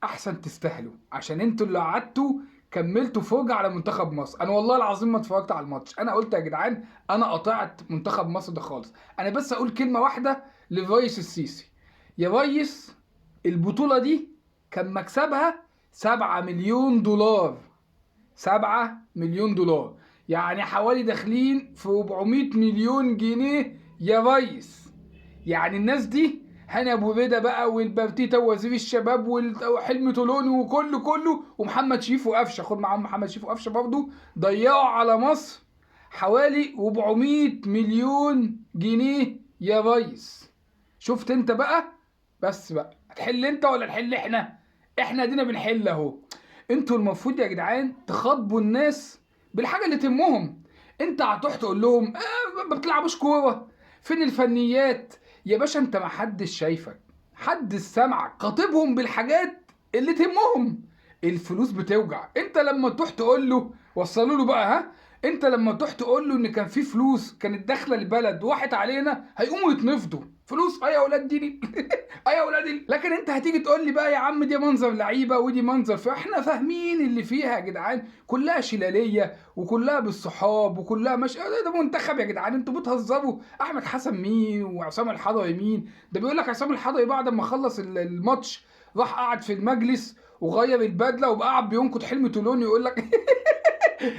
احسن تستاهلوا، عشان انتوا اللي قعدتوا كملتوا فرجة على منتخب مصر. انا والله العظيم ما اتفرجت على الماتش، انا قلت يا جدعان انا قطعت منتخب مصر ده خالص. انا بس اقول كلمة واحدة للريس السيسي: يا ريس، البطولة دي كان مكسبها 7 مليون دولار. 7 مليون دولار، يعني حوالي داخلين في 400 مليون جنيه يا ريس. يعني الناس دي هاني ابو ريده بقى والبرتيتا ووزير الشباب وحلمي طولوني وكله ومحمد شريف وقفشه، خد معاهم محمد شريف وقفشه برضه، ضيعوا على مصر حوالي 400 مليون جنيه يا ريس. شفت انت بقى؟ بس بقى هتحل انت ولا نحل احنا؟ احنا دينا بنحل اهو. انتوا المفروض يا جدعان تخاطبوا الناس بالحاجه اللي تهمهم. انت هتروح تقول لهم ما بتلعبوش كوره؟ فين الفنيات؟ يا باشا انت ما حدش شايفك، حدش سامعك، خاطبهم بالحاجات اللي تهمهم. الفلوس بتوجع. انت لما تروح تقول له وصلوا له بقى، ها، انت لما تروح تقول له ان كان في فلوس كانت داخله البلد وراحت علينا، هيقوموا يتنفضوا. فلوس يا اولاد ديني يا اولاد لكن انت هتيجي تقول لي بقى يا عم دي منظر لعيبه ودي منظر، فاحنا فاهمين اللي فيها يا جدعان، كلها شلاليه وكلها بالصحاب وكلها مش ده منتخب يا جدعان. انتوا بتهزروا. احمد حسن مين وعصام الحضري مين؟ ده بيقول لك عصام الحضري بعد ما خلص الماتش راح قعد في المجلس وغير البدله وبقى قاعد بينقد حلمي طولون، يقول لك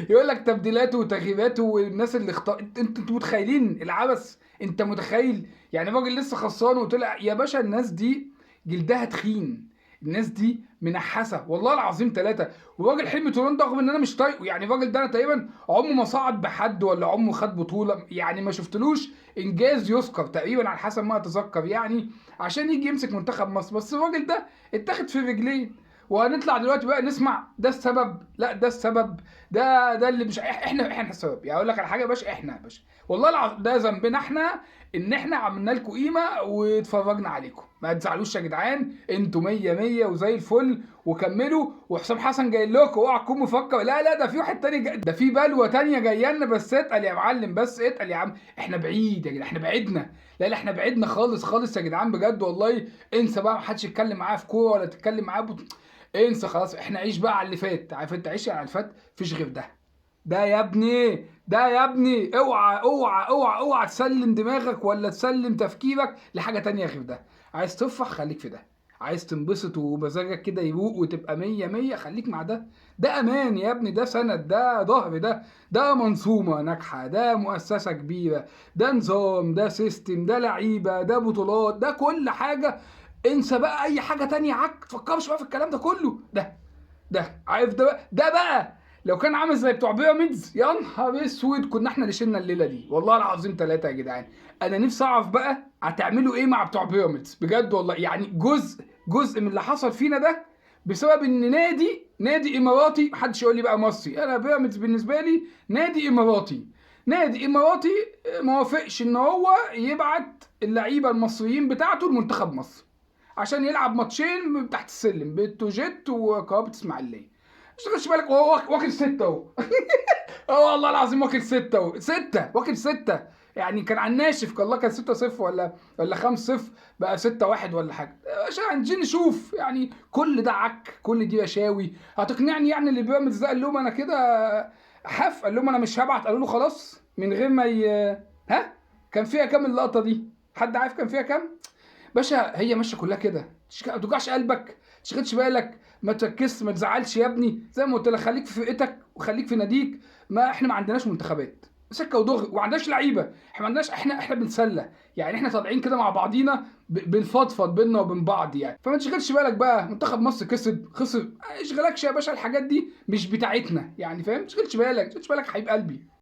يقول لك تبديلاته وتغييراته والناس اللي اختار. انتوا متخيلين العبث؟ انت متخيل؟ يعني راجل لسه خسران وطلع يا باشا. الناس دي جلدها تخين، الناس دي منحسه والله العظيم ثلاثه. وراجل حلمي طولان ده رغم ان انا مش طايقه، يعني الراجل ده انا تقريبا عمره ما صعد بحد ولا عمره خد بطوله، يعني ما شفتلوش انجاز يذكر تقريبا على حسب ما اتذكر يعني عشان يجي يمسك منتخب مصر. بس الراجل ده اتاخد في رجلين. وهنطلع دلوقتي بقى نسمع ده السبب، لا ده السبب، ده اللي مش احنا السبب. يعني اقول لك على حاجه يا باشا، احنا يا باشا والله العظيم ده ذنبنا احنا ان احنا عملنا لكم قيمه واتفرجنا عليكم. ما تزعلوش يا جدعان، انتوا 100 100 وزي الفل وكملوا. وحسام حسن جاي لكم، اوعى تكون مفكر لا ده في واحد تاني ده في بلوه تانيه جايه لنا. بس اتقل يا معلم، بس اتقل يا عم، احنا بعيد يا جدعان، احنا بعدنا. لا احنا بعدنا خالص خالص يا جدعان بجد والله. انسى بقى، محدش يتكلم معايا في كوره ولا تتكلم معايا انسى خلاص. احنا عيش بقى على اللي فات، عارف انت عيش على اللي فات، مفيش غير ده. ده يا ابني، ده يا ابني، اوعى اوعى اوعى اوعى تسلم دماغك ولا تسلم تفكيرك لحاجه تانية غير ده. عايز تفرح خليك في ده، عايز تنبسط ومزاجك كده يروق وتبقى 100 100 خليك مع ده. ده امان يا ابني، ده سند، ده ظهر، ده منظومه ناجحه، ده مؤسسه كبيره، ده نظام، ده سيستم، ده لعيبه، ده بطولات، ده كل حاجه. انسى بقى اي حاجه تانية، عك تفكرش بقى في الكلام ده كله. ده عارف ده بقى لو كان عامل زي بتوع بيراميدز يا نهار اسود كنا احنا اللي شلنا الليله دي والله العظيم ثلاثه يا جدعان. انا نفسي اعرف بقى هتعملوا ايه مع بتوع بيراميدز بجد والله. يعني جزء من اللي حصل فينا ده بسبب ان نادي اماراتي. محدش يقول لي بقى مصري، انا بيراميدز بالنسبه لي نادي اماراتي. نادي اماراتي ما وافقش ان هو يبعت اللعيبه المصريين بتاعته لمنتخب مصر عشان يلعب ماتشين تحت السلم بتوجيت وكهرباء اسماعيليه. مش تاخدش بالك هو واكل ستة اهو اه والله العظيم واكل ستة اهو، ستة واكل ستة. يعني كان على الناشف كان الله كان 6-0 ولا 5-0 بقى 6-1 ولا حاجة. يا باشا هنجي نشوف يعني كل ده عك، كل دي رشاوي. هتقنعني يعني اللي بيراميدز ده قال لهم انا كده حف، قال لهم انا مش هبعت، قالوا له خلاص من غير ما ها. كان فيها كام اللقطة دي؟ حد عارف كان فيها كام؟ باشا هي ماشيه كلها كده. ما توجعش قلبك، ما تشغلش بالك، ما تركزش، ما تزعلش يا ابني. زي ما قلت لك خليك في فرقتك وخليك في ناديك. ما احنا ما عندناش منتخبات سكه ودغري وما عندناش لعيبه. احنا ما عندناش، احنا بنسلى يعني. احنا طالعين كده مع بعضينا بنفضفض بينا وبين بعض يعني. فما تشغلش بالك بقى منتخب مصر كسب خسر، ما يشغلكش يا باشا. الحاجات دي مش بتاعتنا يعني، فاهم؟ ما تشغلش بالك، ما تشغلش بالك حبيب قلبي.